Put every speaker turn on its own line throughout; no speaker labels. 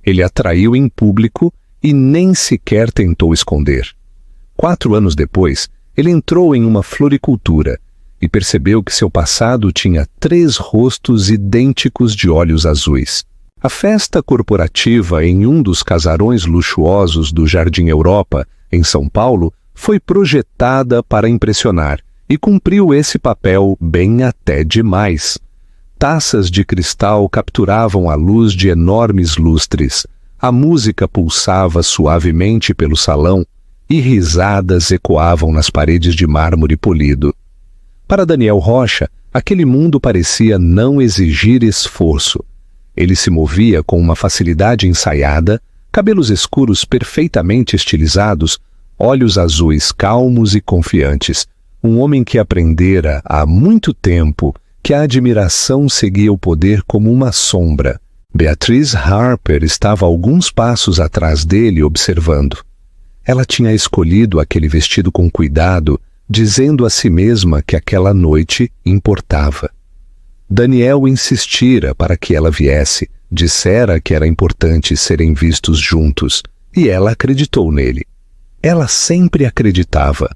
Ele atraiu em público e nem sequer tentou esconder. 4 anos depois, ele entrou em uma floricultura e percebeu que seu passado tinha 3 rostos idênticos de olhos azuis. A festa corporativa em um dos casarões luxuosos do Jardim Europa, em São Paulo, foi projetada para impressionar e cumpriu esse papel bem até demais. Taças de cristal capturavam a luz de enormes lustres, a música pulsava suavemente pelo salão e risadas ecoavam nas paredes de mármore polido. Para Daniel Rocha, aquele mundo parecia não exigir esforço. Ele se movia com uma facilidade ensaiada, cabelos escuros perfeitamente estilizados, olhos azuis calmos e confiantes. Um homem que aprendera há muito tempo que a admiração seguia o poder como uma sombra. Beatriz Harper estava alguns passos atrás dele observando. Ela tinha escolhido aquele vestido com cuidado, dizendo a si mesma que aquela noite importava. Daniel insistira para que ela viesse, dissera que era importante serem vistos juntos, e ela acreditou nele. Ela sempre acreditava.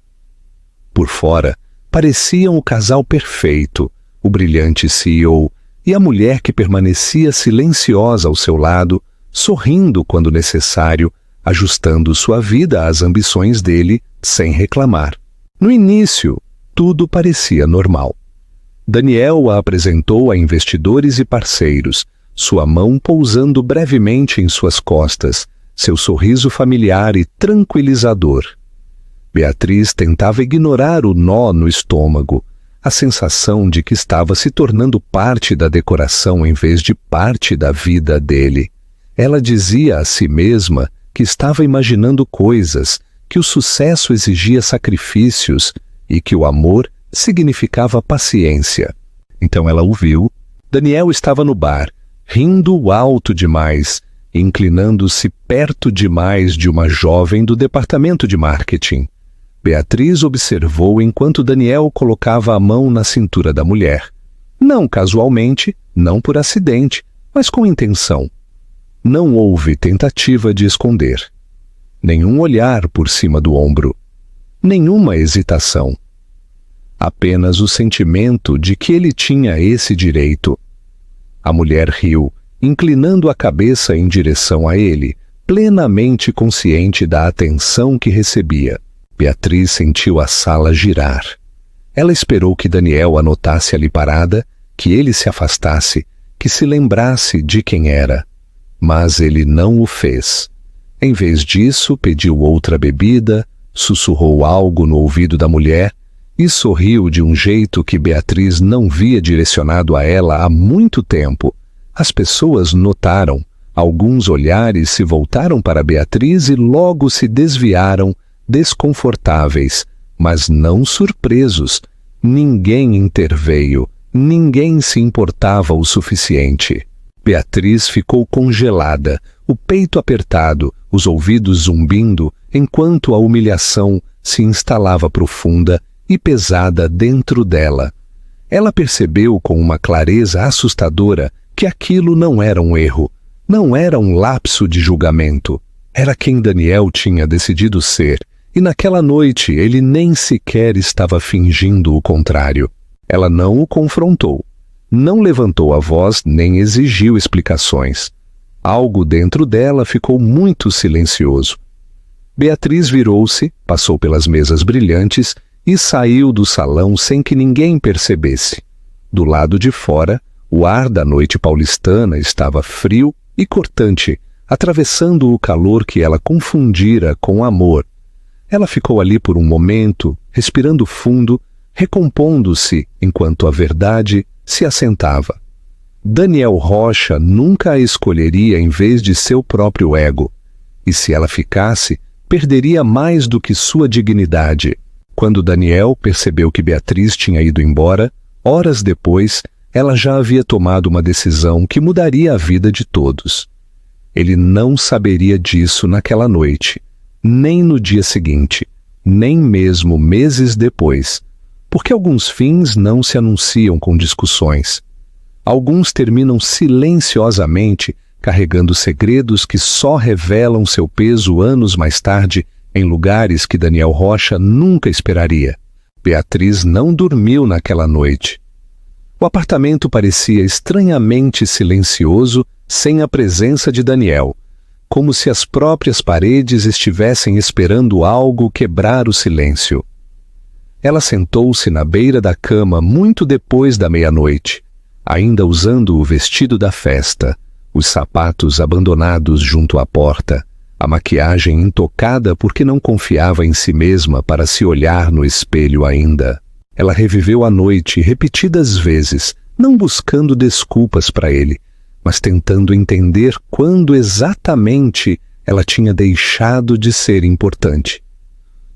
Por fora, pareciam o casal perfeito, o brilhante CEO e a mulher que permanecia silenciosa ao seu lado, sorrindo quando necessário, ajustando sua vida às ambições dele, sem reclamar. No início, tudo parecia normal. Daniel a apresentou a investidores e parceiros, sua mão pousando brevemente em suas costas, seu sorriso familiar e tranquilizador. Beatriz tentava ignorar o nó no estômago, a sensação de que estava se tornando parte da decoração em vez de parte da vida dele. Ela dizia a si mesma que estava imaginando coisas, que o sucesso exigia sacrifícios e que o amor significava paciência. Então ela o viu. Daniel estava no bar, rindo alto demais, inclinando-se perto demais de uma jovem do departamento de marketing. Beatriz observou enquanto Daniel colocava a mão na cintura da mulher. Não casualmente, não por acidente, mas com intenção. Não houve tentativa de esconder. Nenhum olhar por cima do ombro. Nenhuma hesitação. Apenas o sentimento de que ele tinha esse direito. A mulher riu, inclinando a cabeça em direção a ele, plenamente consciente da atenção que recebia. Beatriz sentiu a sala girar. Ela esperou que Daniel a notasse ali parada, que ele se afastasse, que se lembrasse de quem era. Mas ele não o fez. Em vez disso, pediu outra bebida, sussurrou algo no ouvido da mulher e sorriu de um jeito que Beatriz não via direcionado a ela há muito tempo. As pessoas notaram. Alguns olhares se voltaram para Beatriz e logo se desviaram, desconfortáveis, mas não surpresos. Ninguém interveio, ninguém se importava o suficiente. Beatriz ficou congelada, o peito apertado, os ouvidos zumbindo, enquanto a humilhação se instalava profunda e pesada dentro dela. Ela percebeu com uma clareza assustadora que aquilo não era um erro, não era um lapso de julgamento. Era quem Daniel tinha decidido ser, e naquela noite ele nem sequer estava fingindo o contrário. Ela não o confrontou, não levantou a voz nem exigiu explicações. Algo dentro dela ficou muito silencioso. Beatriz virou-se, passou pelas mesas brilhantes e saiu do salão sem que ninguém percebesse. Do lado de fora, o ar da noite paulistana estava frio e cortante, atravessando o calor que ela confundira com amor. Ela ficou ali por um momento, respirando fundo, recompondo-se enquanto a verdade se assentava. Daniel Rocha nunca a escolheria em vez de seu próprio ego, e se ela ficasse, perderia mais do que sua dignidade. Quando Daniel percebeu que Beatriz tinha ido embora, horas depois, ela já havia tomado uma decisão que mudaria a vida de todos. Ele não saberia disso naquela noite, nem no dia seguinte, nem mesmo meses depois, porque alguns fins não se anunciam com discussões. Alguns terminam silenciosamente, carregando segredos que só revelam seu peso anos mais tarde em lugares que Daniel Rocha nunca esperaria. Beatriz não dormiu naquela noite. O apartamento parecia estranhamente silencioso sem a presença de Daniel, como se as próprias paredes estivessem esperando algo quebrar o silêncio. Ela sentou-se na beira da cama muito depois da meia-noite, ainda usando o vestido da festa, os sapatos abandonados junto à porta, a maquiagem intocada porque não confiava em si mesma para se olhar no espelho ainda. Ela reviveu a noite repetidas vezes, não buscando desculpas para ele, mas tentando entender quando exatamente ela tinha deixado de ser importante.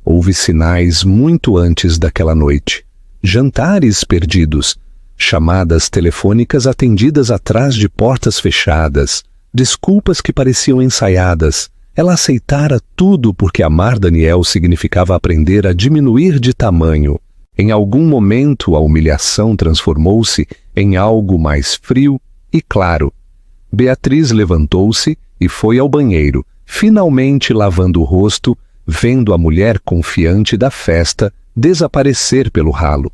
Houve sinais muito antes daquela noite. Jantares perdidos, chamadas telefônicas atendidas atrás de portas fechadas, desculpas que pareciam ensaiadas. Ela aceitara tudo porque amar Daniel significava aprender a diminuir de tamanho. Em algum momento a humilhação transformou-se em algo mais frio e claro. Beatriz levantou-se e foi ao banheiro, finalmente lavando o rosto, vendo a mulher confiante da festa desaparecer pelo ralo.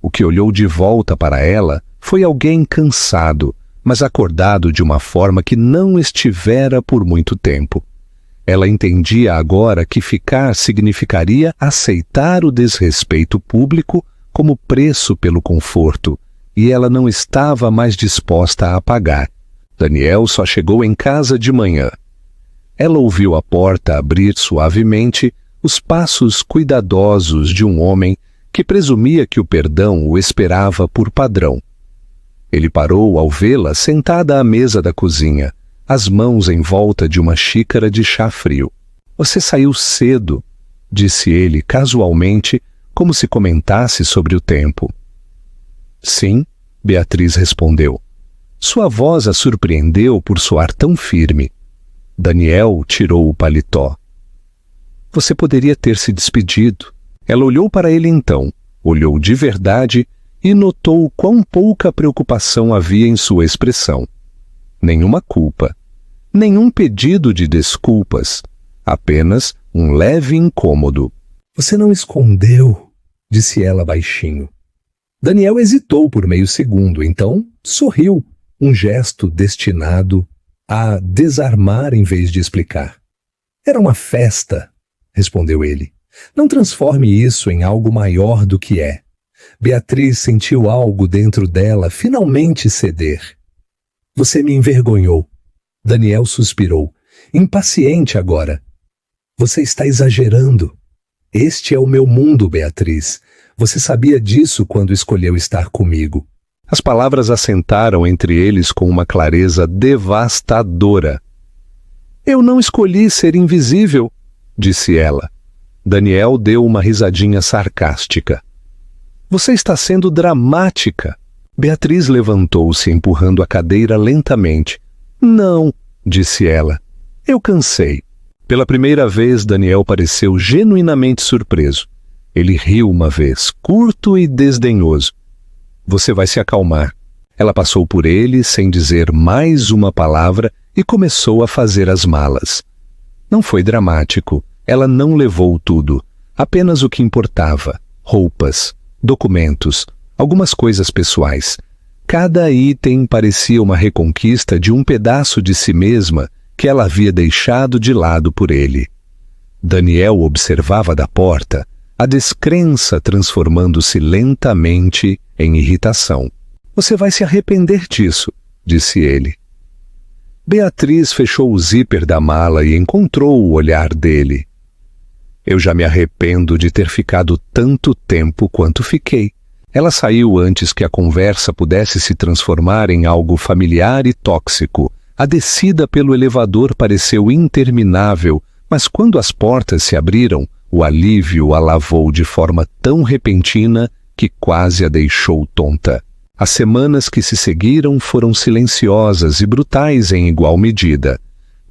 O que olhou de volta para ela foi alguém cansado, mas acordado de uma forma que não estivera por muito tempo. Ela entendia agora que ficar significaria aceitar o desrespeito público como preço pelo conforto, e ela não estava mais disposta a pagar. Daniel só chegou em casa de manhã. Ela ouviu a porta abrir suavemente, os passos cuidadosos de um homem que presumia que o perdão o esperava por padrão. Ele parou ao vê-la sentada à mesa da cozinha, as mãos em volta de uma xícara de chá frio. "Você saiu cedo", disse ele casualmente, como se comentasse sobre o tempo. "Sim", Beatriz respondeu. Sua voz a surpreendeu por soar tão firme. Daniel tirou o paletó. "Você poderia ter se despedido." Ela olhou para ele então, olhou de verdade e notou quão pouca preocupação havia em sua expressão. Nenhuma culpa, nenhum pedido de desculpas, apenas um leve incômodo. "Você não escondeu", disse ela baixinho. Daniel hesitou por meio segundo, então sorriu, um gesto destinado a desarmar em vez de explicar. "Era uma festa", respondeu ele. "Não transforme isso em algo maior do que é." Beatriz sentiu algo dentro dela finalmente ceder. "Você me envergonhou." Daniel suspirou, impaciente agora. "Você está exagerando. Este é o meu mundo, Beatriz. Você sabia disso quando escolheu estar comigo." As palavras assentaram entre eles com uma clareza devastadora. "Eu não escolhi ser invisível", disse ela. Daniel deu uma risadinha sarcástica. "Você está sendo dramática." Beatriz levantou-se empurrando a cadeira lentamente. "Não", disse ela. "Eu cansei." Pela primeira vez, Daniel pareceu genuinamente surpreso. Ele riu uma vez, curto e desdenhoso. "Você vai se acalmar." Ela passou por ele sem dizer mais uma palavra e começou a fazer as malas. Não foi dramático. Ela não levou tudo, apenas o que importava: roupas, documentos, algumas coisas pessoais. Cada item parecia uma reconquista de um pedaço de si mesma que ela havia deixado de lado por ele. Daniel observava da porta, a descrença transformando-se lentamente em irritação. "Você vai se arrepender disso", disse ele. Beatriz fechou o zíper da mala e encontrou o olhar dele. "Eu já me arrependo de ter ficado tanto tempo quanto fiquei." Ela saiu antes que a conversa pudesse se transformar em algo familiar e tóxico. A descida pelo elevador pareceu interminável, mas quando as portas se abriram, o alívio a lavou de forma tão repentina que quase a deixou tonta. As semanas que se seguiram foram silenciosas e brutais em igual medida.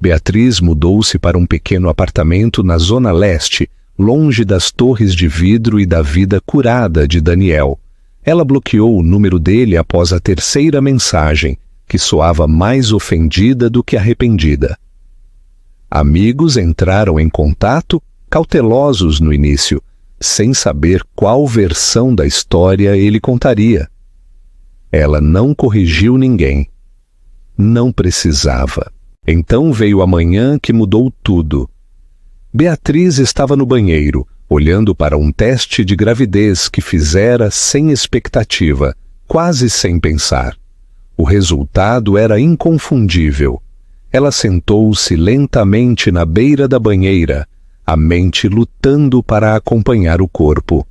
Beatriz mudou-se para um pequeno apartamento na Zona Leste, longe das torres de vidro e da vida curada de Daniel. Ela bloqueou o número dele após a terceira mensagem, que soava mais ofendida do que arrependida. Amigos entraram em contato, cautelosos no início, sem saber qual versão da história ele contaria. Ela não corrigiu ninguém. Não precisava. Então veio a manhã que mudou tudo. Beatriz estava no banheiro, olhando para um teste de gravidez que fizera sem expectativa, quase sem pensar. O resultado era inconfundível. Ela sentou-se lentamente na beira da banheira, a mente lutando para acompanhar o corpo.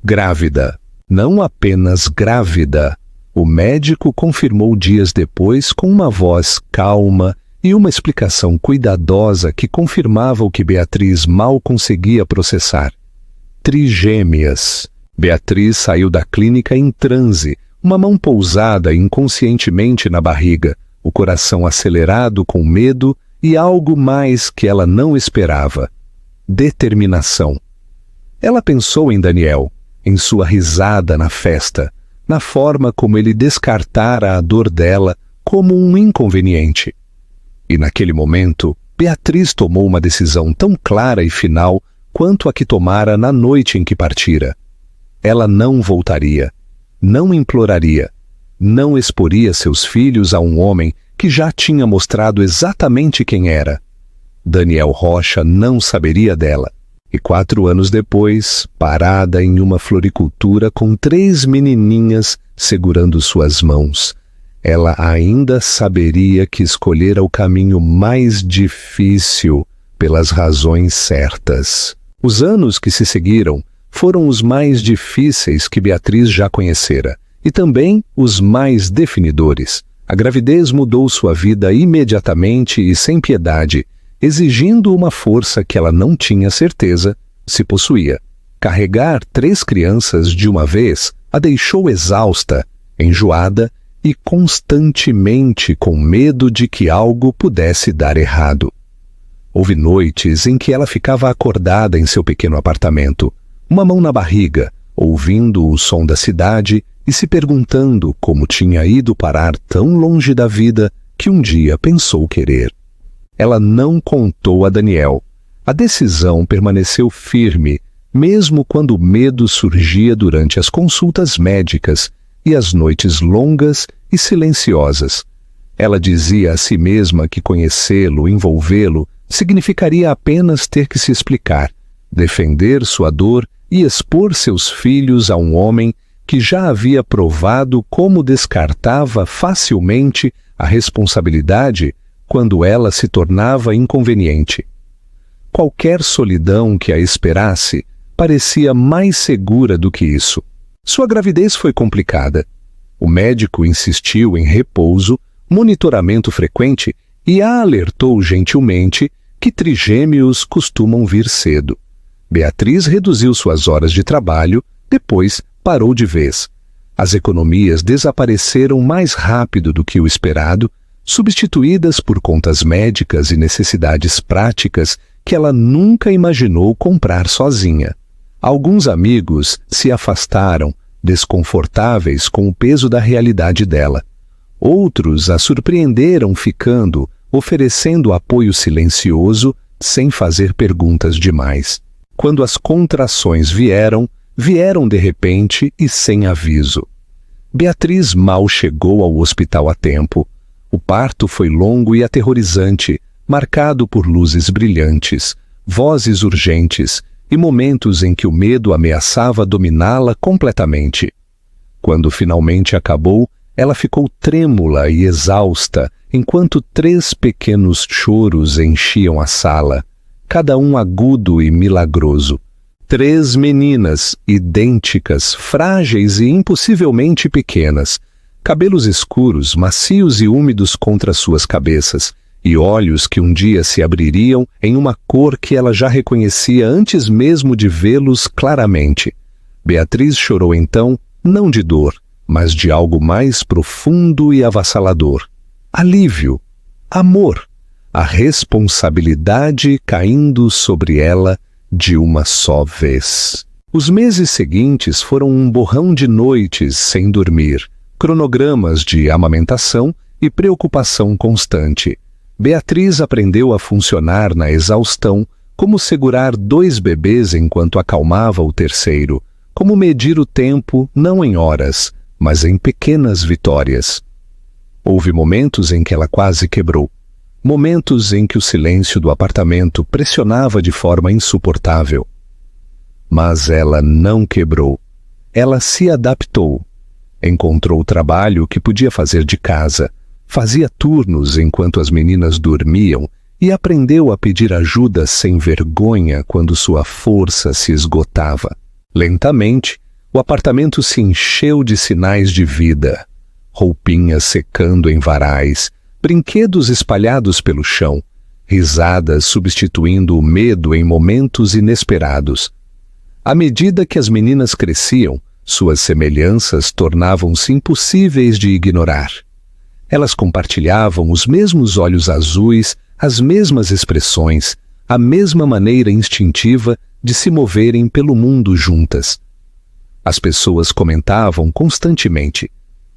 Grávida. Não apenas grávida. O médico confirmou dias depois com uma voz calma e uma explicação cuidadosa que confirmava o que Beatriz mal conseguia processar. Trigêmeas. Beatriz saiu da clínica em transe, uma mão pousada inconscientemente na barriga, o coração acelerado com medo e algo mais que ela não esperava: determinação. Ela pensou em Daniel, em sua risada na festa, na forma como ele descartara a dor dela como um inconveniente. E naquele momento, Beatriz tomou uma decisão tão clara e final quanto a que tomara na noite em que partira. Ela não voltaria, não imploraria, não exporia seus filhos a um homem que já tinha mostrado exatamente quem era. Daniel Rocha não saberia dela. E 4 anos depois, parada em uma floricultura com 3 menininhas segurando suas mãos, ela ainda saberia que escolhera o caminho mais difícil pelas razões certas. Os anos que se seguiram foram os mais difíceis que Beatriz já conhecera, e também os mais definidores. A gravidez mudou sua vida imediatamente e sem piedade, exigindo uma força que ela não tinha certeza se possuía. Carregar 3 crianças de uma vez a deixou exausta, enjoada e constantemente com medo de que algo pudesse dar errado. Houve noites em que ela ficava acordada em seu pequeno apartamento, uma mão na barriga, ouvindo o som da cidade e se perguntando como tinha ido parar tão longe da vida que um dia pensou querer. Ela não contou a Daniel. A decisão permaneceu firme, mesmo quando o medo surgia durante as consultas médicas e as noites longas e silenciosas. Ela dizia a si mesma que conhecê-lo, envolvê-lo, significaria apenas ter que se explicar, defender sua dor e expor seus filhos a um homem que já havia provado como descartava facilmente a responsabilidade quando ela se tornava inconveniente. Qualquer solidão que a esperasse parecia mais segura do que isso. Sua gravidez foi complicada. O médico insistiu em repouso, monitoramento frequente e a alertou gentilmente que trigêmeos costumam vir cedo. Beatriz reduziu suas horas de trabalho, depois parou de vez. As economias desapareceram mais rápido do que o esperado, substituídas por contas médicas e necessidades práticas que ela nunca imaginou comprar sozinha. Alguns amigos se afastaram, desconfortáveis com o peso da realidade dela. Outros a surpreenderam ficando, oferecendo apoio silencioso, sem fazer perguntas demais. Quando as contrações vieram de repente e sem aviso. Beatriz mal chegou ao hospital a tempo. O parto foi longo e aterrorizante, marcado por luzes brilhantes, vozes urgentes e momentos em que o medo ameaçava dominá-la completamente. Quando finalmente acabou, ela ficou trêmula e exausta, enquanto 3 pequenos choros enchiam a sala, cada um agudo e milagroso. 3 meninas, idênticas, frágeis e impossivelmente pequenas, cabelos escuros, macios e úmidos contra suas cabeças, e olhos que um dia se abririam em uma cor que ela já reconhecia antes mesmo de vê-los claramente. Beatriz chorou então, não de dor, mas de algo mais profundo e avassalador. Alívio, amor, a responsabilidade caindo sobre ela de uma só vez. Os meses seguintes foram um borrão de noites sem dormir, cronogramas de amamentação e preocupação constante. Beatriz aprendeu a funcionar na exaustão, como segurar 2 bebês enquanto acalmava o terceiro, como medir o tempo não em horas, mas em pequenas vitórias. Houve momentos em que ela quase quebrou, momentos em que o silêncio do apartamento pressionava de forma insuportável. Mas ela não quebrou. Ela se adaptou. Encontrou o trabalho que podia fazer de casa, fazia turnos enquanto as meninas dormiam e aprendeu a pedir ajuda sem vergonha quando sua força se esgotava. Lentamente, o apartamento se encheu de sinais de vida. Roupinhas secando em varais, brinquedos espalhados pelo chão, risadas substituindo o medo em momentos inesperados. À medida que as meninas cresciam, suas semelhanças tornavam-se impossíveis de ignorar. Elas compartilhavam os mesmos olhos azuis, as mesmas expressões, a mesma maneira instintiva de se moverem pelo mundo juntas. As pessoas comentavam constantemente.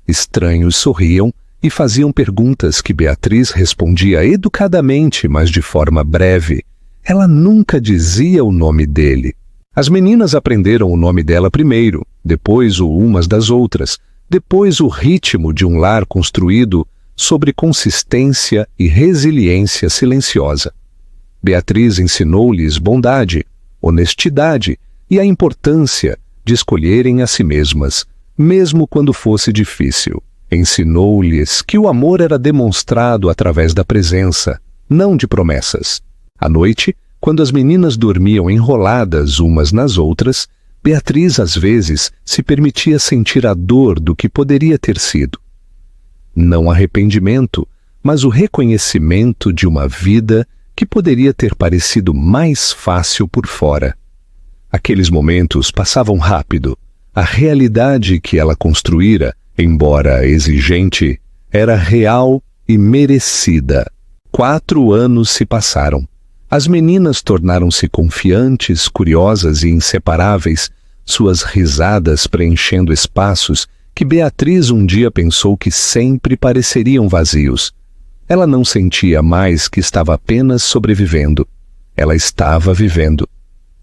Estranhos sorriam e faziam perguntas que Beatriz respondia educadamente, mas de forma breve. Ela nunca dizia o nome dele. As meninas aprenderam o nome dela primeiro, depois o umas das outras, depois o ritmo de um lar construído sobre consistência e resiliência silenciosa. Beatriz ensinou-lhes bondade, honestidade e a importância de escolherem a si mesmas, mesmo quando fosse difícil. Ensinou-lhes que o amor era demonstrado através da presença, não de promessas. À noite, quando as meninas dormiam enroladas umas nas outras, Beatriz às vezes se permitia sentir a dor do que poderia ter sido. Não arrependimento, mas o reconhecimento de uma vida que poderia ter parecido mais fácil por fora. Aqueles momentos passavam rápido. A realidade que ela construíra, embora exigente, era real e merecida. 4 anos se passaram. As meninas tornaram-se confiantes, curiosas e inseparáveis, suas risadas preenchendo espaços que Beatriz um dia pensou que sempre pareceriam vazios. Ela não sentia mais que estava apenas sobrevivendo. Ela estava vivendo.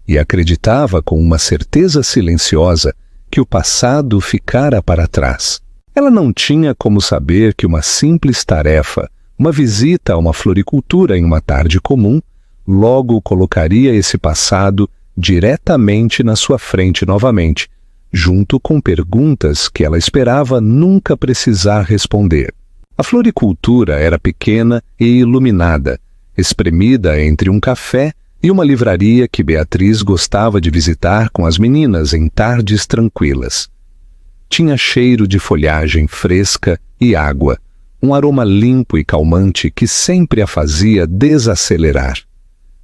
E acreditava com uma certeza silenciosa que o passado ficara para trás. Ela não tinha como saber que uma simples tarefa, uma visita a uma floricultura em uma tarde comum, logo colocaria esse passado diretamente na sua frente novamente, junto com perguntas que ela esperava nunca precisar responder. A floricultura era pequena e iluminada, espremida entre um café e uma livraria que Beatriz gostava de visitar com as meninas em tardes tranquilas. Tinha cheiro de folhagem fresca e água, um aroma limpo e calmante que sempre a fazia desacelerar.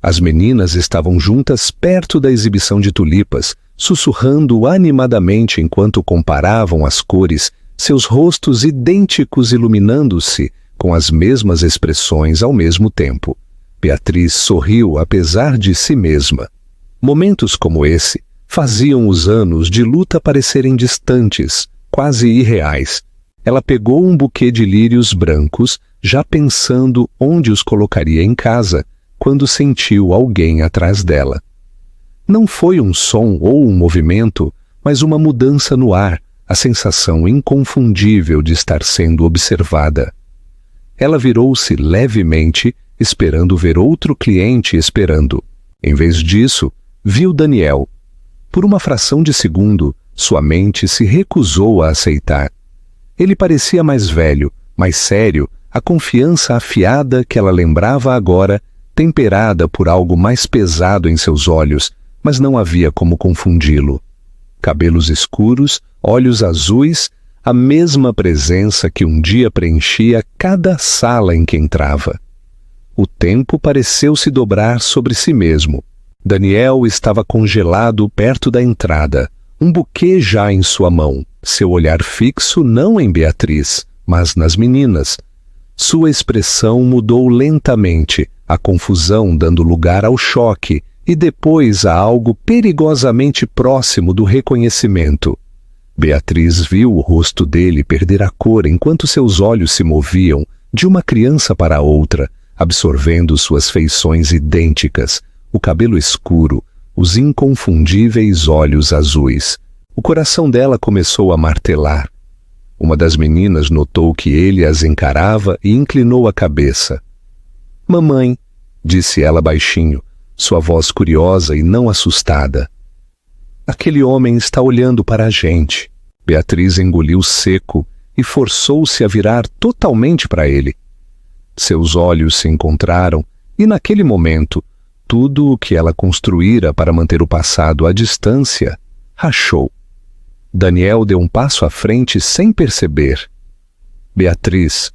As meninas estavam juntas perto da exibição de tulipas, sussurrando animadamente enquanto comparavam as cores, seus rostos idênticos iluminando-se com as mesmas expressões ao mesmo tempo. Beatriz sorriu apesar de si mesma. Momentos como esse faziam os anos de luta parecerem distantes, quase irreais. Ela pegou um buquê de lírios brancos, já pensando onde os colocaria em casa, quando sentiu alguém atrás dela. Não foi um som ou um movimento, mas uma mudança no ar, a sensação inconfundível de estar sendo observada. Ela virou-se levemente, esperando ver outro cliente esperando. Em vez disso, viu Daniel. Por uma fração de segundo, sua mente se recusou a aceitar. Ele parecia mais velho, mais sério, a confiança afiada que ela lembrava agora, temperada por algo mais pesado em seus olhos, mas não havia como confundi-lo. Cabelos escuros, olhos azuis, a mesma presença que um dia preenchia cada sala em que entrava. O tempo pareceu se dobrar sobre si mesmo. Daniel estava congelado perto da entrada, um buquê já em sua mão, seu olhar fixo não em Beatriz, mas nas meninas. Sua expressão mudou lentamente, a confusão dando lugar ao choque e depois a algo perigosamente próximo do reconhecimento. Beatriz viu o rosto dele perder a cor enquanto seus olhos se moviam de uma criança para outra, absorvendo suas feições idênticas, o cabelo escuro, os inconfundíveis olhos azuis. O coração dela começou a martelar. Uma das meninas notou que ele as encarava e inclinou a cabeça. "Mamãe", disse ela baixinho, sua voz curiosa e não assustada. "Aquele homem está olhando para a gente." Beatriz engoliu seco e forçou-se a virar totalmente para ele. Seus olhos se encontraram e, naquele momento, tudo o que ela construíra para manter o passado à distância rachou. Daniel deu um passo à frente sem perceber. "Beatriz",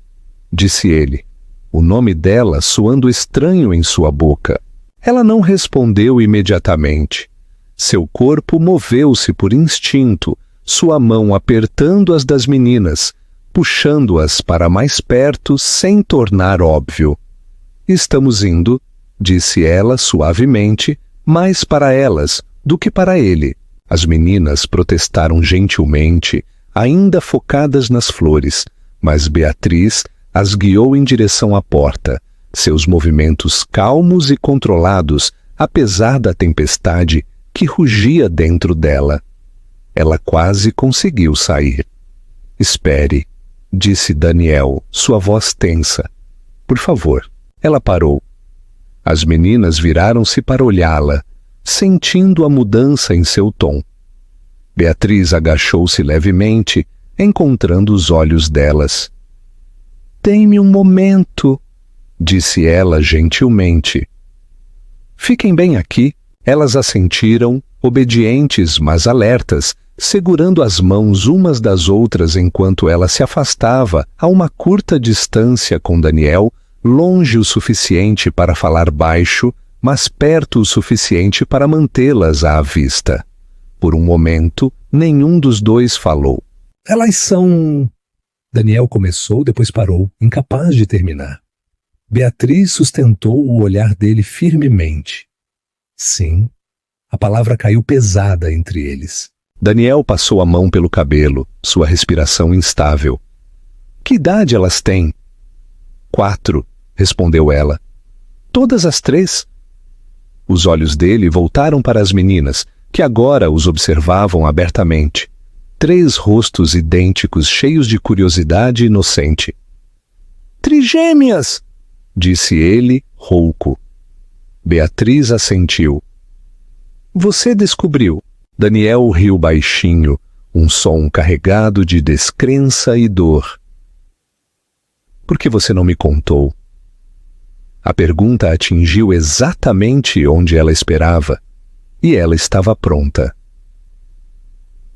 disse ele, o nome dela soando estranho em sua boca. Ela não respondeu imediatamente. Seu corpo moveu-se por instinto, sua mão apertando as das meninas, puxando-as para mais perto sem tornar óbvio. "Estamos indo", disse ela suavemente, mais para elas do que para ele. As meninas protestaram gentilmente, ainda focadas nas flores, mas Beatriz as guiou em direção à porta, seus movimentos calmos e controlados, apesar da tempestade que rugia dentro dela. Ela quase conseguiu sair. "Espere", disse Daniel, sua voz tensa. "Por favor." Ela parou. As meninas viraram-se para olhá-la, sentindo a mudança em seu tom. Beatriz agachou-se levemente, encontrando os olhos delas. "Dê-me um momento", disse ela gentilmente. "Fiquem bem aqui." Elas assentiram, obedientes, mas alertas, segurando as mãos umas das outras enquanto ela se afastava a uma curta distância com Daniel, longe o suficiente para falar baixo, mas perto o suficiente para mantê-las à vista. Por um momento, nenhum dos dois falou. "Elas são..." Daniel começou, depois parou, incapaz de terminar. Beatriz sustentou o olhar dele firmemente. Sim, a palavra caiu pesada entre eles. Daniel passou a mão pelo cabelo, sua respiração instável. "Que idade elas têm?" 4, respondeu ela. "Todas as 3. Os olhos dele voltaram para as meninas, que agora os observavam abertamente. 3 rostos idênticos, cheios de curiosidade inocente. "Trigêmeas!" disse ele, rouco. Beatriz assentiu. "Você descobriu." Daniel riu baixinho, um som carregado de descrença e dor. "Por que você não me contou?" A pergunta atingiu exatamente onde ela esperava, e ela estava pronta.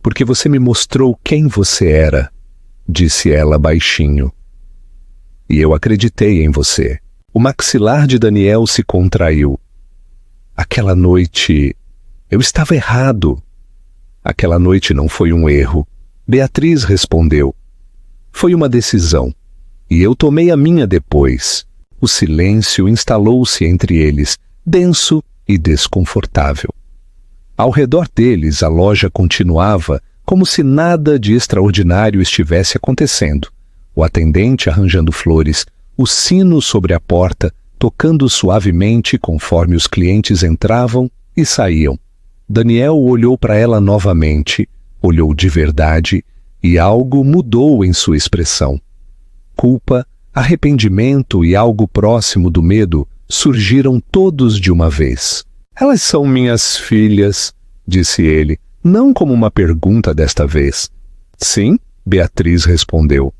"Porque você me mostrou quem você era", disse ela baixinho. "E eu acreditei em você." O maxilar de Daniel se contraiu. "Aquela noite... eu estava errado." "Aquela noite não foi um erro." Beatriz respondeu. "Foi uma decisão. E eu tomei a minha depois." O silêncio instalou-se entre eles, denso e desconfortável. Ao redor deles, a loja continuava como se nada de extraordinário estivesse acontecendo. O atendente arranjando flores, o sino sobre a porta, tocando suavemente conforme os clientes entravam e saíam. Daniel olhou para ela novamente, olhou de verdade, e algo mudou em sua expressão. Culpa, arrependimento e algo próximo do medo surgiram todos de uma vez. "Elas são minhas filhas", disse ele, não como uma pergunta desta vez. "Sim", Beatriz respondeu.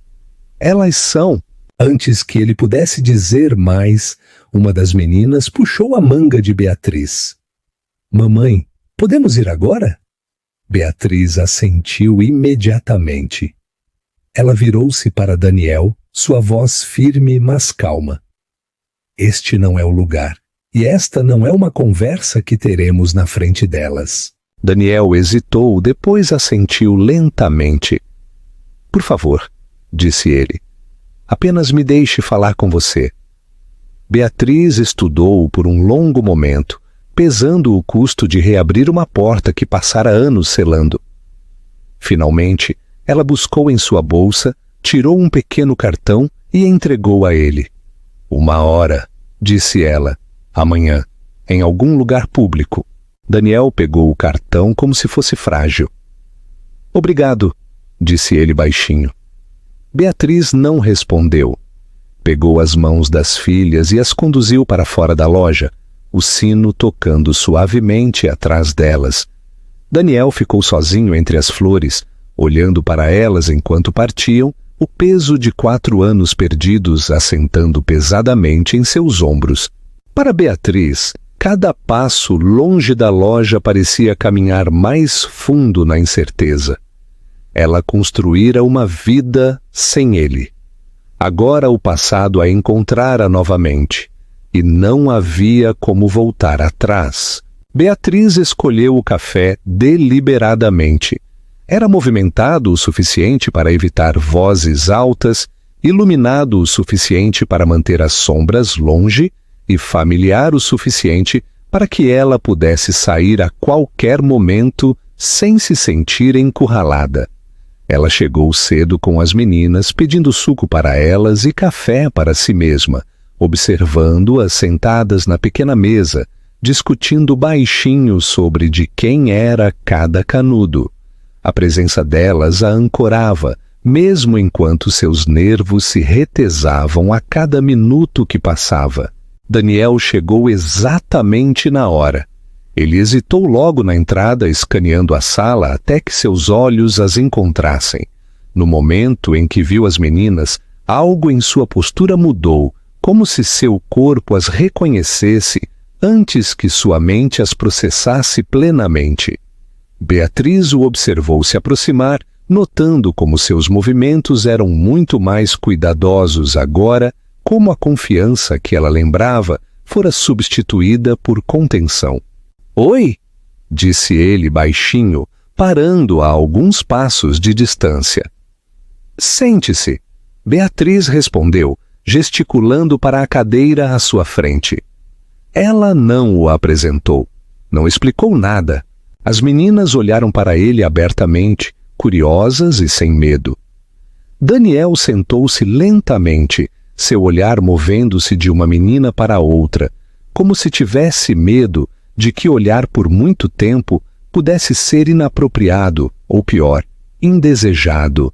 "Elas são." Antes que ele pudesse dizer mais, uma das meninas puxou a manga de Beatriz. "Mamãe, podemos ir agora?" Beatriz assentiu imediatamente. Ela virou-se para Daniel, sua voz firme, mas calma. "Este não é o lugar, e esta não é uma conversa que teremos na frente delas." Daniel hesitou, depois assentiu lentamente. "Por favor", disse ele. "Apenas me deixe falar com você." Beatriz estudou-o por um longo momento, pesando o custo de reabrir uma porta que passara anos selando. Finalmente, ela buscou em sua bolsa, tirou um pequeno cartão e entregou a ele. 1 hora, disse ela. Amanhã, em algum lugar público. Daniel pegou o cartão como se fosse frágil. Obrigado, disse ele baixinho. Beatriz não respondeu. Pegou as mãos das filhas e as conduziu para fora da loja, o sino tocando suavemente atrás delas. Daniel ficou sozinho entre as flores, olhando para elas enquanto partiam, o peso de 4 anos perdidos assentando pesadamente em seus ombros. Para Beatriz, cada passo longe da loja parecia caminhar mais fundo na incerteza. Ela construíra uma vida sem ele. Agora o passado a encontrara novamente, e não havia como voltar atrás. Beatriz escolheu o café deliberadamente. Era movimentado o suficiente para evitar vozes altas, iluminado o suficiente para manter as sombras longe e familiar o suficiente para que ela pudesse sair a qualquer momento sem se sentir encurralada. Ela chegou cedo com as meninas, pedindo suco para elas e café para si mesma, observando-as sentadas na pequena mesa, discutindo baixinho sobre de quem era cada canudo. A presença delas a ancorava, mesmo enquanto seus nervos se retesavam a cada minuto que passava. Daniel chegou exatamente na hora. Ele hesitou logo na entrada, escaneando a sala até que seus olhos as encontrassem. No momento em que viu as meninas, algo em sua postura mudou, como se seu corpo as reconhecesse antes que sua mente as processasse plenamente. Beatriz o observou se aproximar, notando como seus movimentos eram muito mais cuidadosos agora, como a confiança que ela lembrava fora substituída por contenção. Oi, disse ele baixinho, parando a alguns passos de distância. Sente-se, Beatriz respondeu, gesticulando para a cadeira à sua frente. Ela não o apresentou, não explicou nada. As meninas olharam para ele abertamente, curiosas e sem medo. Daniel sentou-se lentamente, seu olhar movendo-se de uma menina para a outra, como se tivesse medo de que olhar por muito tempo pudesse ser inapropriado, ou pior, indesejado.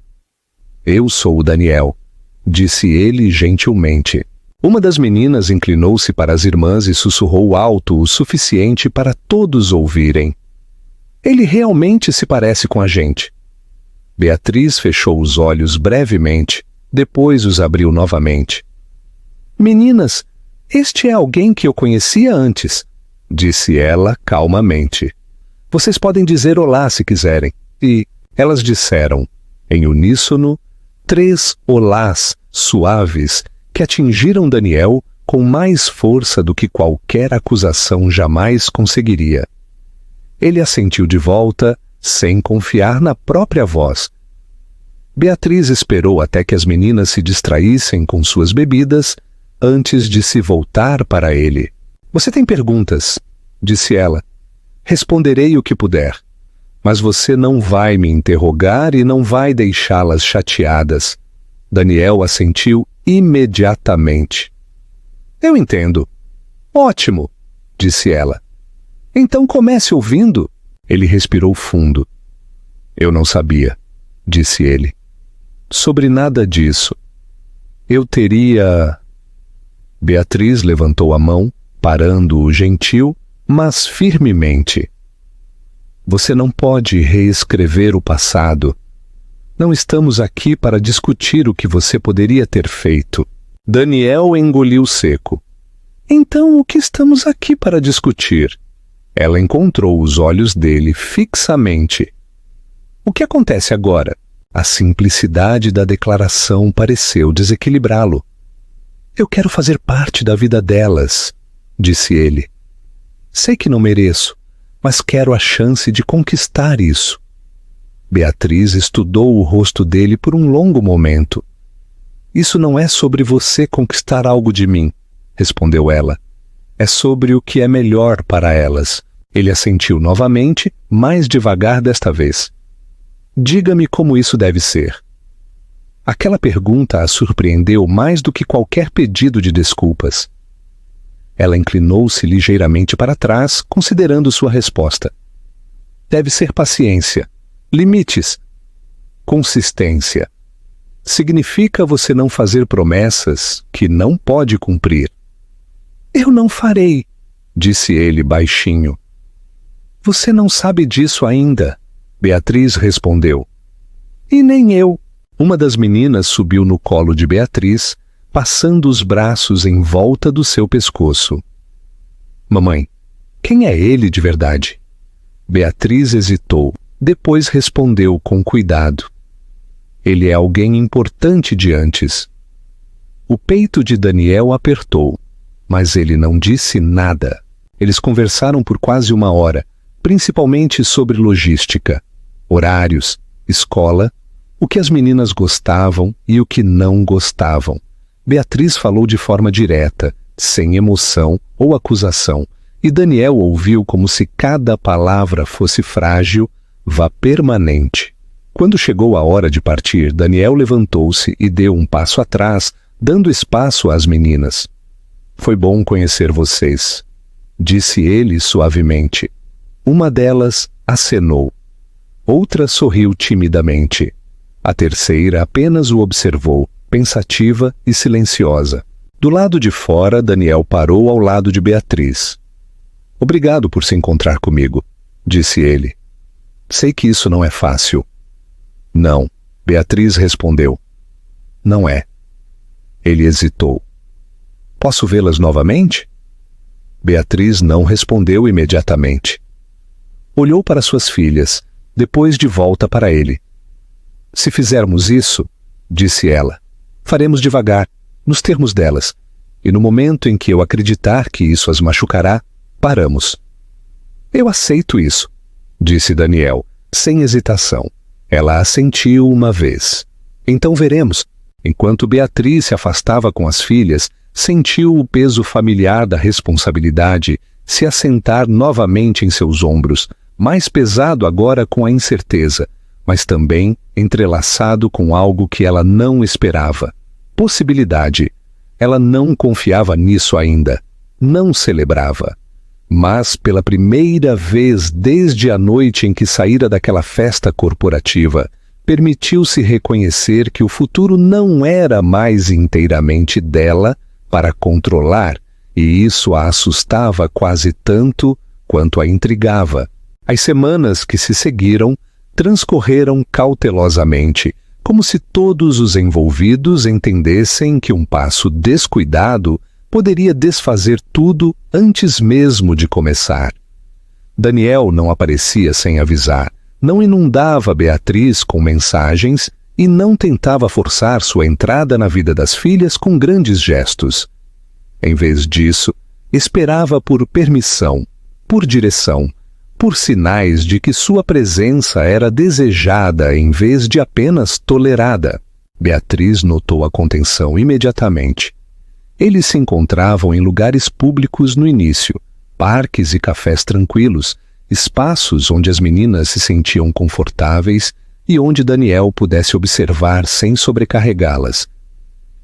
Eu sou o Daniel, disse ele gentilmente. Uma das meninas inclinou-se para as irmãs e sussurrou alto o suficiente para todos ouvirem. Ele realmente se parece com a gente. Beatriz fechou os olhos brevemente, depois os abriu novamente. Meninas, este é alguém que eu conhecia antes, disse ela calmamente. Vocês podem dizer olá se quiserem. E elas disseram, em uníssono, 3 olás suaves que atingiram Daniel com mais força do que qualquer acusação jamais conseguiria. Ele assentiu de volta, sem confiar na própria voz. Beatriz esperou até que as meninas se distraíssem com suas bebidas, antes de se voltar para ele. Você tem perguntas, disse ela. Responderei o que puder, mas você não vai me interrogar e não vai deixá-las chateadas. Daniel assentiu imediatamente. Eu entendo. Ótimo, disse ela. Então comece ouvindo. Ele respirou fundo. Eu não sabia, disse ele. Sobre nada disso. Eu teria... Beatriz levantou a mão, parando-o gentil, mas firmemente. Você não pode reescrever o passado. Não estamos aqui para discutir o que você poderia ter feito. Daniel engoliu seco. Então, o que estamos aqui para discutir? Ela encontrou os olhos dele fixamente. O que acontece agora? A simplicidade da declaração pareceu desequilibrá-lo. Eu quero fazer parte da vida delas, disse ele. Sei que não mereço, mas quero a chance de conquistar isso. Beatriz estudou o rosto dele por um longo momento. Isso não é sobre você conquistar algo de mim, respondeu ela. É sobre o que é melhor para elas. Ele assentiu novamente, mais devagar desta vez. Diga-me como isso deve ser. Aquela pergunta a surpreendeu mais do que qualquer pedido de desculpas. Ela inclinou-se ligeiramente para trás, considerando sua resposta. Deve ser paciência, limites, consistência. Significa você não fazer promessas que não pode cumprir. Eu não farei, disse ele baixinho. Você não sabe disso ainda, Beatriz respondeu. E nem eu. Uma das meninas subiu no colo de Beatriz, passando os braços em volta do seu pescoço. Mamãe, quem é ele de verdade? Beatriz hesitou, depois respondeu com cuidado. Ele é alguém importante de antes. O peito de Daniel apertou, mas ele não disse nada. Eles conversaram por quase 1 hora, principalmente sobre logística, horários, escola, o que as meninas gostavam e o que não gostavam. Beatriz falou de forma direta, sem emoção ou acusação, e Daniel ouviu como se cada palavra fosse frágil, vá permanente. Quando chegou a hora de partir, Daniel levantou-se e deu um passo atrás, dando espaço às meninas. Foi bom conhecer vocês, disse ele suavemente. Uma delas acenou. Outra sorriu timidamente. A terceira apenas o observou, pensativa e silenciosa. Do lado de fora, Daniel parou ao lado de Beatriz. Obrigado por se encontrar comigo, disse ele. Sei que isso não é fácil. Não, Beatriz respondeu. Não é. Ele hesitou. Posso vê-las novamente? Beatriz não respondeu imediatamente. Olhou para suas filhas, depois de volta para ele. Se fizermos isso, disse ela, faremos devagar, nos termos delas, e no momento em que eu acreditar que isso as machucará, paramos. Eu aceito isso, disse Daniel, sem hesitação. Ela assentiu uma vez. Então veremos. Enquanto Beatriz se afastava com as filhas, sentiu o peso familiar da responsabilidade se assentar novamente em seus ombros, mais pesado agora com a incerteza, mas também entrelaçado com algo que ela não esperava. Possibilidade. Ela não confiava nisso ainda. Não celebrava. Mas, pela primeira vez desde a noite em que saíra daquela festa corporativa, permitiu-se reconhecer que o futuro não era mais inteiramente dela para controlar, e isso a assustava quase tanto quanto a intrigava. As semanas que se seguiram transcorreram cautelosamente, como se todos os envolvidos entendessem que um passo descuidado poderia desfazer tudo antes mesmo de começar. Daniel não aparecia sem avisar, não inundava Beatriz com mensagens e não tentava forçar sua entrada na vida das filhas com grandes gestos. Em vez disso, esperava por permissão, por direção, por sinais de que sua presença era desejada em vez de apenas tolerada. Beatriz notou a contenção imediatamente. Eles se encontravam em lugares públicos no início, parques e cafés tranquilos, espaços onde as meninas se sentiam confortáveis e onde Daniel pudesse observar sem sobrecarregá-las.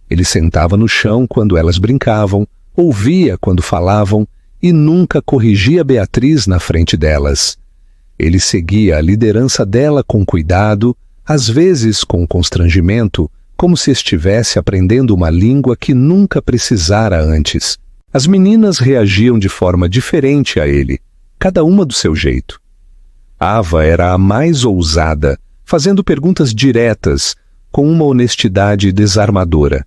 Ele sentava no chão quando elas brincavam, ouvia quando falavam e nunca corrigia Beatriz na frente delas. Ele seguia a liderança dela com cuidado, às vezes com constrangimento, como se estivesse aprendendo uma língua que nunca precisara antes. As meninas reagiam de forma diferente a ele, cada uma do seu jeito. Ava era a mais ousada, fazendo perguntas diretas, com uma honestidade desarmadora.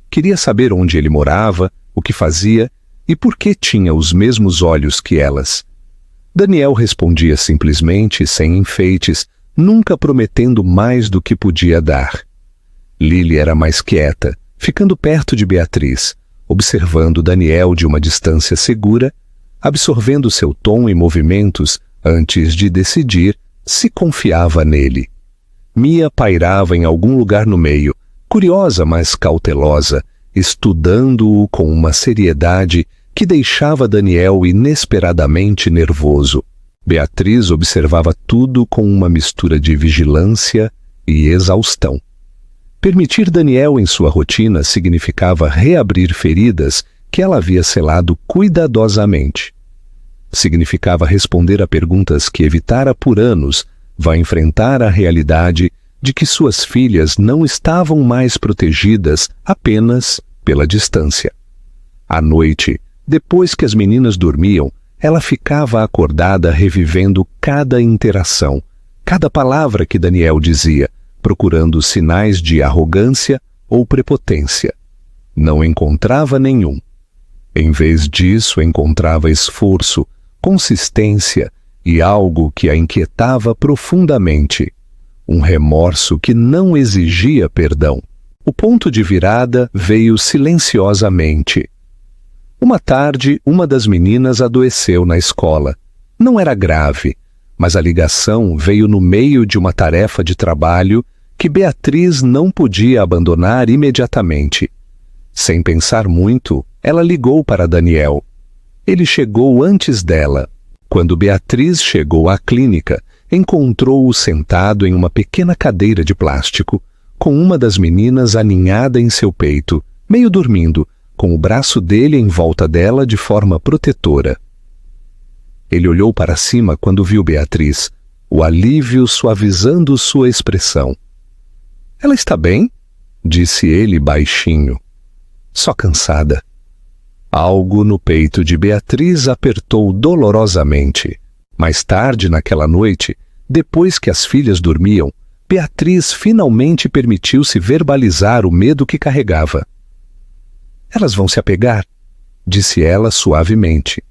Queria saber onde ele morava, o que fazia e por que tinha os mesmos olhos que elas. Daniel respondia simplesmente, sem enfeites, nunca prometendo mais do que podia dar. Lily era mais quieta, ficando perto de Beatriz, observando Daniel de uma distância segura, absorvendo seu tom e movimentos antes de decidir se confiava nele. Mia pairava em algum lugar no meio, curiosa mas cautelosa, estudando-o com uma seriedade que deixava Daniel inesperadamente nervoso. Beatriz observava tudo com uma mistura de vigilância e exaustão. Permitir Daniel em sua rotina significava reabrir feridas que ela havia selado cuidadosamente. Significava responder a perguntas que evitara por anos, vai enfrentar a realidade de que suas filhas não estavam mais protegidas apenas pela distância. À noite, depois que as meninas dormiam, ela ficava acordada revivendo cada interação, cada palavra que Daniel dizia, procurando sinais de arrogância ou prepotência. Não encontrava nenhum. Em vez disso, encontrava esforço, consistência e algo que a inquietava profundamente. Um remorso que não exigia perdão. O ponto de virada veio silenciosamente. Uma tarde, uma das meninas adoeceu na escola. Não era grave, mas a ligação veio no meio de uma tarefa de trabalho que Beatriz não podia abandonar imediatamente. Sem pensar muito, ela ligou para Daniel. Ele chegou antes dela. Quando Beatriz chegou à clínica, encontrou-o sentado em uma pequena cadeira de plástico, com uma das meninas aninhada em seu peito, meio dormindo, com o braço dele em volta dela de forma protetora. Ele olhou para cima quando viu Beatriz, o alívio suavizando sua expressão. "Ela está bem?" disse ele baixinho. "Só cansada." Algo no peito de Beatriz apertou dolorosamente. Mais tarde naquela noite, depois que as filhas dormiam, Beatriz finalmente permitiu-se verbalizar o medo que carregava. "Elas vão se apegar?" disse ela suavemente.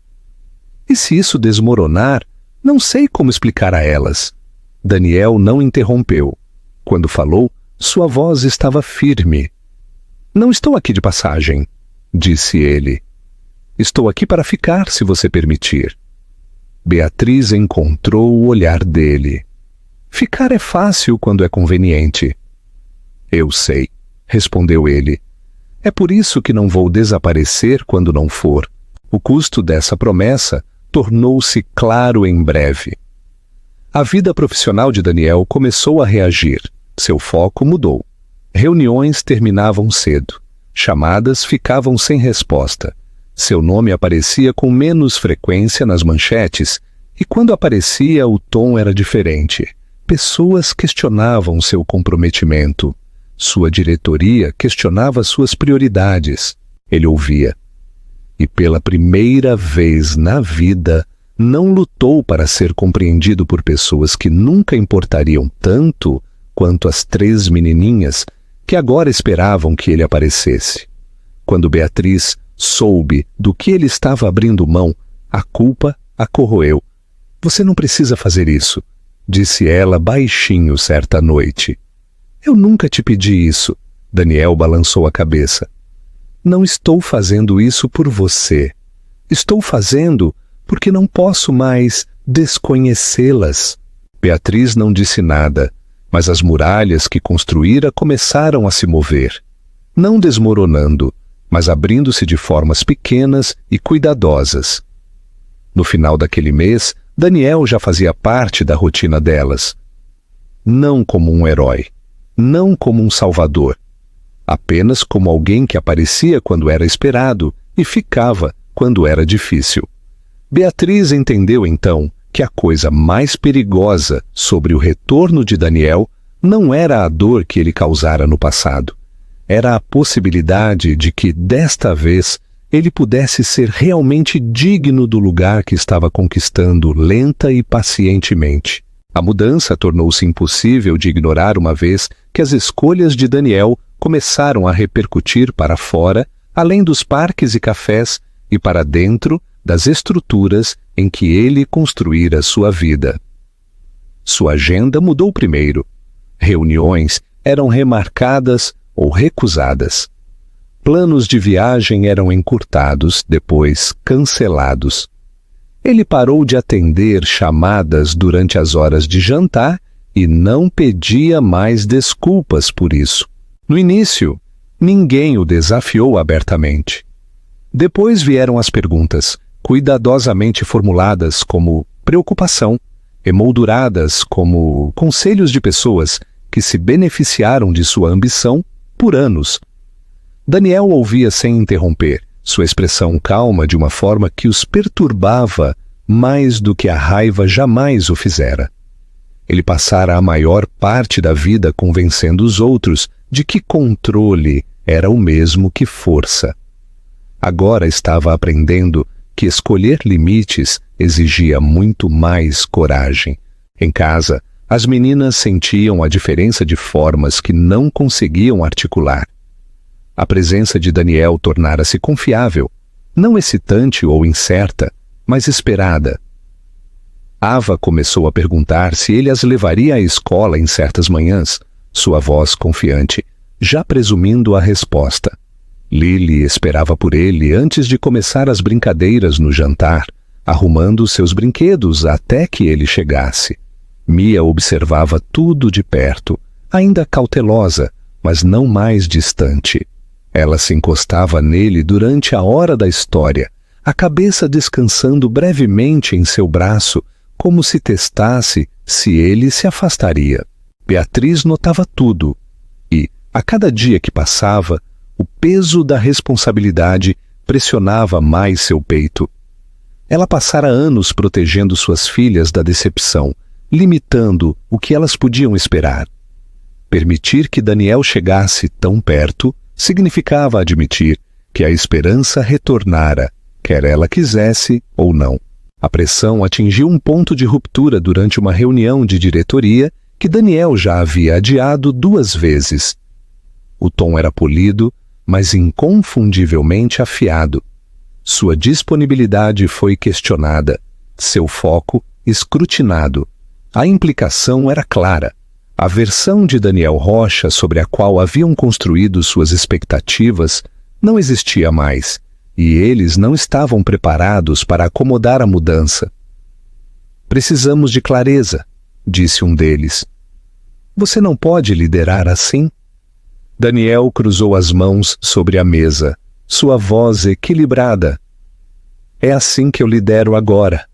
"E se isso desmoronar, não sei como explicar a elas." Daniel não interrompeu. Quando falou, sua voz estava firme. "Não estou aqui de passagem", disse ele. "Estou aqui para ficar, se você permitir." Beatriz encontrou o olhar dele. "Ficar é fácil quando é conveniente." "Eu sei", respondeu ele. "É por isso que não vou desaparecer quando não for." O custo dessa promessa tornou-se claro em breve. A vida profissional de Daniel começou a reagir. Seu foco mudou. Reuniões terminavam cedo. Chamadas ficavam sem resposta. Seu nome aparecia com menos frequência nas manchetes, e quando aparecia o tom era diferente. Pessoas questionavam seu comprometimento. Sua diretoria questionava suas prioridades. Ele ouvia. E pela primeira vez na vida, não lutou para ser compreendido por pessoas que nunca importariam tanto quanto as 3 menininhas que agora esperavam que ele aparecesse. Quando Beatriz soube do que ele estava abrindo mão, a culpa a corroeu. "Você não precisa fazer isso", disse ela baixinho certa noite. "Eu nunca te pedi isso." Daniel balançou a cabeça. "Não estou fazendo isso por você. Estou fazendo porque não posso mais desconhecê-las." Beatriz não disse nada, mas as muralhas que construíra começaram a se mover. Não desmoronando, mas abrindo-se de formas pequenas e cuidadosas. No final daquele mês, Daniel já fazia parte da rotina delas. Não como um herói, não como um salvador, apenas como alguém que aparecia quando era esperado e ficava quando era difícil. Beatriz entendeu então que a coisa mais perigosa sobre o retorno de Daniel não era a dor que ele causara no passado. Era a possibilidade de que, desta vez, ele pudesse ser realmente digno do lugar que estava conquistando lenta e pacientemente. A mudança tornou-se impossível de ignorar uma vez que as escolhas de Daniel começaram a repercutir para fora, além dos parques e cafés, e para dentro das estruturas em que ele construíra sua vida. Sua agenda mudou primeiro. Reuniões eram remarcadas ou recusadas. Planos de viagem eram encurtados, depois cancelados. Ele parou de atender chamadas durante as horas de jantar e não pedia mais desculpas por isso. No início, ninguém o desafiou abertamente. Depois vieram as perguntas, cuidadosamente formuladas como: preocupação, emolduradas como conselhos de pessoas que se beneficiaram de sua ambição por anos. Daniel ouvia sem interromper, sua expressão calma de uma forma que os perturbava mais do que a raiva jamais o fizera. Ele passara a maior parte da vida convencendo os outros de que controle era o mesmo que força. Agora estava aprendendo que escolher limites exigia muito mais coragem. Em casa, as meninas sentiam a diferença de formas que não conseguiam articular. A presença de Daniel tornara-se confiável, não excitante ou incerta, mas esperada. Ava começou a perguntar se ele as levaria à escola em certas manhãs, sua voz confiante, já presumindo a resposta. Lily esperava por ele antes de começar as brincadeiras no jantar, arrumando seus brinquedos até que ele chegasse. Mia observava tudo de perto, ainda cautelosa, mas não mais distante. Ela se encostava nele durante a hora da história, a cabeça descansando brevemente em seu braço, como se testasse se ele se afastaria. Beatriz notava tudo, e, a cada dia que passava, o peso da responsabilidade pressionava mais seu peito. Ela passara anos protegendo suas filhas da decepção, limitando o que elas podiam esperar. Permitir que Daniel chegasse tão perto significava admitir que a esperança retornara, quer ela quisesse ou não. A pressão atingiu um ponto de ruptura durante uma reunião de diretoria que Daniel já havia adiado 2 vezes. O tom era polido, mas inconfundivelmente afiado. Sua disponibilidade foi questionada, seu foco escrutinado. A implicação era clara. A versão de Daniel Rocha sobre a qual haviam construído suas expectativas não existia mais, e eles não estavam preparados para acomodar a mudança. "Precisamos de clareza", disse um deles. "Você não pode liderar assim?" Daniel cruzou as mãos sobre a mesa, sua voz equilibrada. "É assim que eu lidero agora."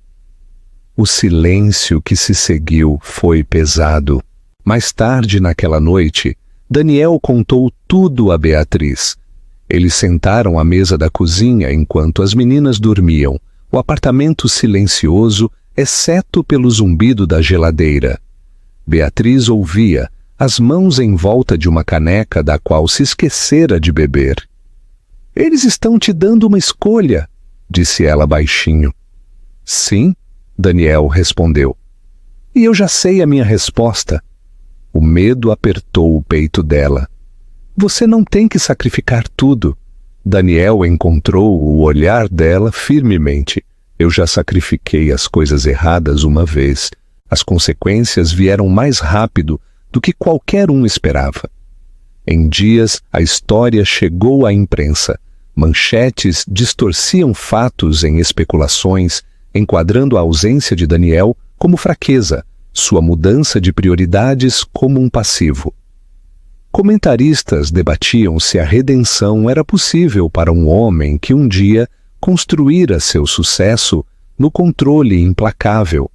O silêncio que se seguiu foi pesado. Mais tarde naquela noite, Daniel contou tudo a Beatriz. Eles sentaram à mesa da cozinha enquanto as meninas dormiam, o apartamento silencioso, exceto pelo zumbido da geladeira. Beatriz ouvia, as mãos em volta de uma caneca da qual se esquecera de beber. "Eles estão te dando uma escolha", disse ela baixinho. "Sim", Daniel respondeu. "E eu já sei a minha resposta." O medo apertou o peito dela. "Você não tem que sacrificar tudo." Daniel encontrou o olhar dela firmemente. "Eu já sacrifiquei as coisas erradas uma vez. As consequências vieram mais rápido do que qualquer um esperava." Em dias, a história chegou à imprensa. Manchetes distorciam fatos em especulações, enquadrando a ausência de Daniel como fraqueza, sua mudança de prioridades como um passivo. Comentaristas debatiam se a redenção era possível para um homem que um dia construíra seu sucesso no controle implacável.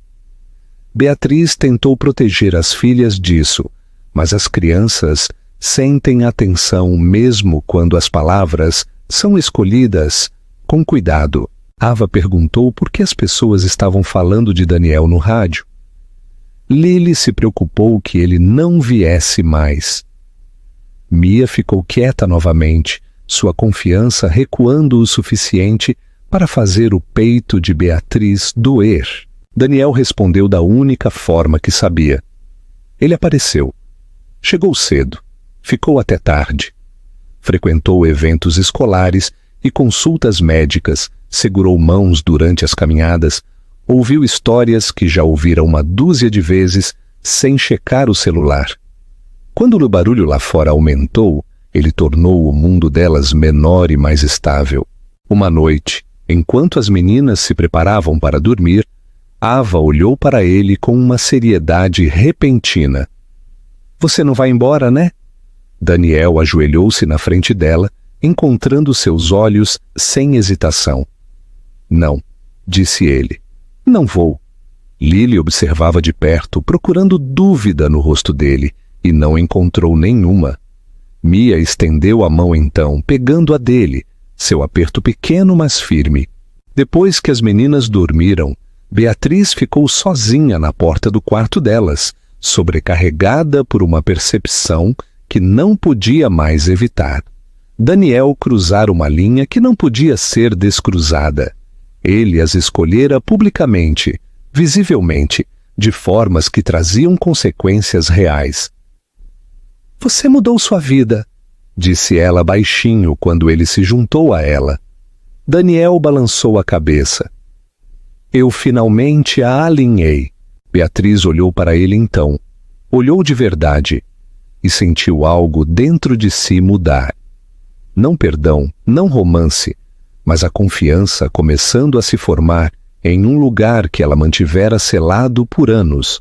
Beatriz tentou proteger as filhas disso, mas as crianças sentem atenção mesmo quando as palavras são escolhidas com cuidado. Ava perguntou por que as pessoas estavam falando de Daniel no rádio. Lily se preocupou que ele não viesse mais. Mia ficou quieta novamente, sua confiança recuando o suficiente para fazer o peito de Beatriz doer. Daniel respondeu da única forma que sabia. Ele apareceu. Chegou cedo. Ficou até tarde. Frequentou eventos escolares e consultas médicas, segurou mãos durante as caminhadas, ouviu histórias que já ouvira uma dúzia de vezes sem checar o celular. Quando o barulho lá fora aumentou, ele tornou o mundo delas menor e mais estável. Uma noite, enquanto as meninas se preparavam para dormir, Ava olhou para ele com uma seriedade repentina. "Você não vai embora, né?" Daniel ajoelhou-se na frente dela, encontrando seus olhos sem hesitação. "Não", disse ele. "Não vou." Lily observava de perto, procurando dúvida no rosto dele, e não encontrou nenhuma. Mia estendeu a mão então, pegando a dele, seu aperto pequeno, mas firme. Depois que as meninas dormiram, Beatriz ficou sozinha na porta do quarto delas, sobrecarregada por uma percepção que não podia mais evitar. Daniel cruzara uma linha que não podia ser descruzada. Ele as escolhera publicamente, visivelmente, de formas que traziam consequências reais. "Você mudou sua vida", disse ela baixinho quando ele se juntou a ela. Daniel balançou a cabeça. "Eu finalmente a alinhei." Beatriz olhou para ele então. Olhou de verdade e sentiu algo dentro de si mudar. Não perdão, não romance, mas a confiança começando a se formar em um lugar que ela mantivera selado por anos.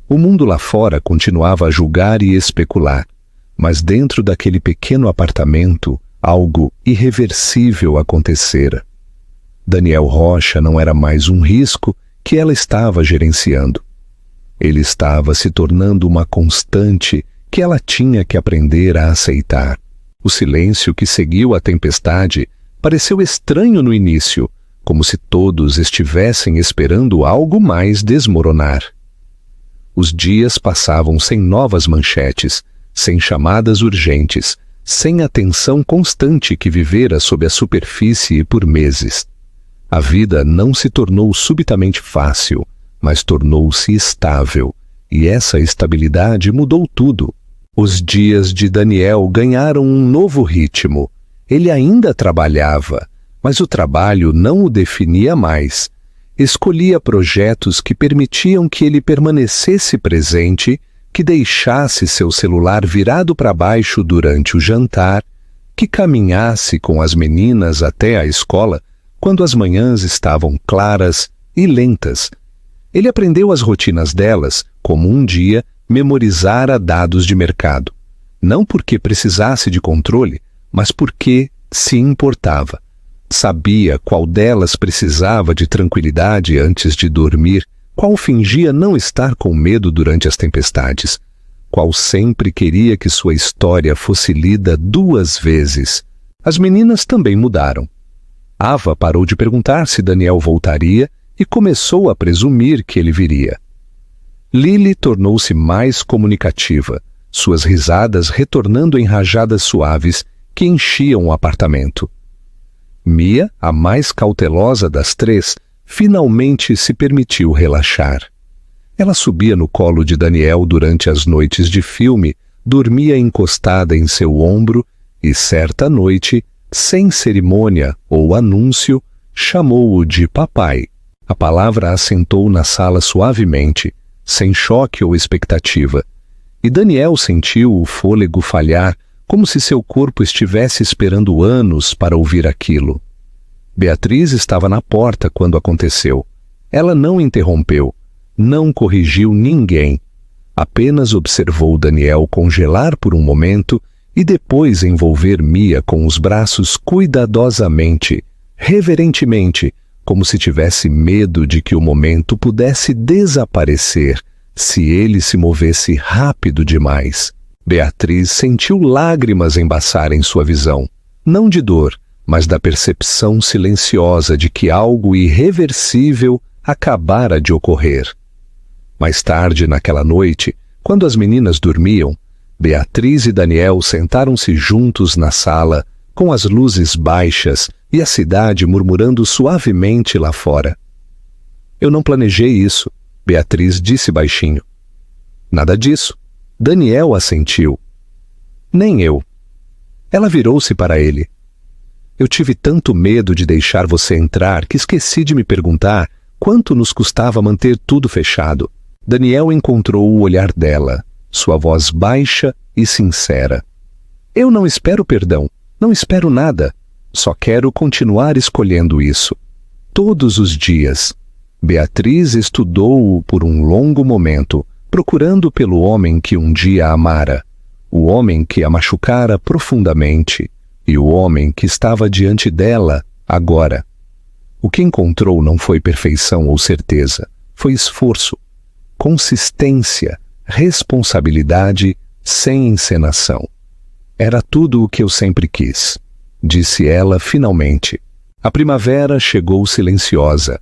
O mundo lá fora continuava a julgar e especular, mas dentro daquele pequeno apartamento, algo irreversível acontecera. Daniel Rocha não era mais um risco que ela estava gerenciando. Ele estava se tornando uma constante que ela tinha que aprender a aceitar. O silêncio que seguiu a tempestade pareceu estranho no início, como se todos estivessem esperando algo mais desmoronar. Os dias passavam sem novas manchetes, sem chamadas urgentes, sem a tensão constante que vivera sob a superfície por meses. A vida não se tornou subitamente fácil, mas tornou-se estável, e essa estabilidade mudou tudo. Os dias de Daniel ganharam um novo ritmo. Ele ainda trabalhava, mas o trabalho não o definia mais. Escolhia projetos que permitiam que ele permanecesse presente, que deixasse seu celular virado para baixo durante o jantar, que caminhasse com as meninas até a escola quando as manhãs estavam claras e lentas. Ele aprendeu as rotinas delas como um dia memorizara dados de mercado. Não porque precisasse de controle, mas porque se importava. Sabia qual delas precisava de tranquilidade antes de dormir, qual fingia não estar com medo durante as tempestades, qual sempre queria que sua história fosse lida 2 vezes. As meninas também mudaram. Ava parou de perguntar se Daniel voltaria e começou a presumir que ele viria. Lily tornou-se mais comunicativa, suas risadas retornando em rajadas suaves que enchiam o apartamento. Mia, a mais cautelosa das 3, finalmente se permitiu relaxar. Ela subia no colo de Daniel durante as noites de filme, dormia encostada em seu ombro e, certa noite, sem cerimônia ou anúncio, chamou-o de papai. A palavra assentou na sala suavemente, sem choque ou expectativa, e Daniel sentiu o fôlego falhar, como se seu corpo estivesse esperando anos para ouvir aquilo. Beatriz estava na porta quando aconteceu. Ela não interrompeu, não corrigiu ninguém. Apenas observou Daniel congelar por um momento e depois envolver Mia com os braços cuidadosamente, reverentemente, como se tivesse medo de que o momento pudesse desaparecer se ele se movesse rápido demais. Beatriz sentiu lágrimas embaçarem sua visão, não de dor, mas da percepção silenciosa de que algo irreversível acabara de ocorrer. Mais tarde naquela noite, quando as meninas dormiam, Beatriz e Daniel sentaram-se juntos na sala, com as luzes baixas e a cidade murmurando suavemente lá fora. "Eu não planejei isso", Beatriz disse baixinho. "Nada disso." Daniel assentiu. "Nem eu." Ela virou-se para ele. "Eu tive tanto medo de deixar você entrar que esqueci de me perguntar quanto nos custava manter tudo fechado." Daniel encontrou o olhar dela, sua voz baixa e sincera. "Eu não espero perdão, não espero nada. Só quero continuar escolhendo isso. Todos os dias." Beatriz estudou-o por um longo momento, procurando pelo homem que um dia a amara, o homem que a machucara profundamente e o homem que estava diante dela agora. O que encontrou não foi perfeição ou certeza, foi esforço, consistência, responsabilidade sem encenação. Era tudo o que eu sempre quis, disse ela finalmente. A primavera chegou silenciosa.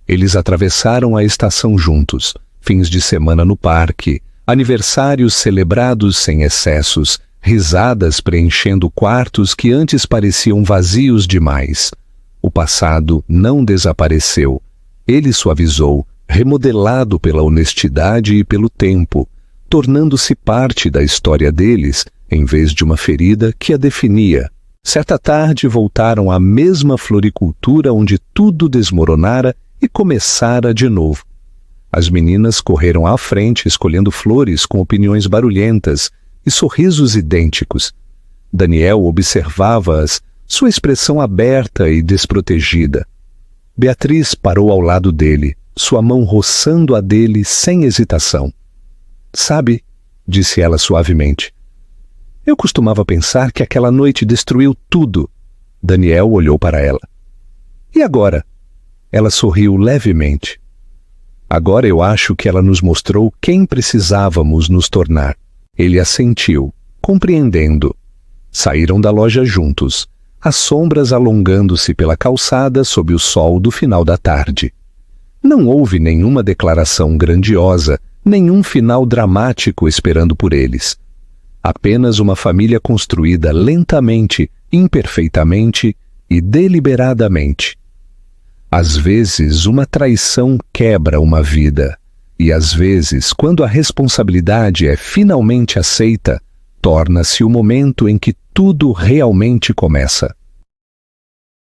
Eles atravessaram a estação juntos, fins de semana no parque, aniversários celebrados sem excessos, risadas preenchendo quartos que antes pareciam vazios demais. O passado não desapareceu. Ele suavizou, remodelado pela honestidade e pelo tempo, tornando-se parte da história deles, em vez de uma ferida que a definia. Certa tarde voltaram à mesma floricultura onde tudo desmoronara e começara de novo. As meninas correram à frente escolhendo flores com opiniões barulhentas e sorrisos idênticos. Daniel observava-as, sua expressão aberta e desprotegida. Beatriz parou ao lado dele, sua mão roçando a dele sem hesitação. Sabe, disse ela suavemente, eu costumava pensar que aquela noite destruiu tudo. Daniel olhou para ela. E agora? Ela sorriu levemente. Agora eu acho que ela nos mostrou quem precisávamos nos tornar. Ele assentiu, compreendendo. Saíram da loja juntos, as sombras alongando-se pela calçada sob o sol do final da tarde. Não houve nenhuma declaração grandiosa, nenhum final dramático esperando por eles. Apenas uma família construída lentamente, imperfeitamente e deliberadamente. Às vezes, uma traição quebra uma vida, e às vezes, quando a responsabilidade é finalmente aceita, torna-se o momento em que tudo realmente começa.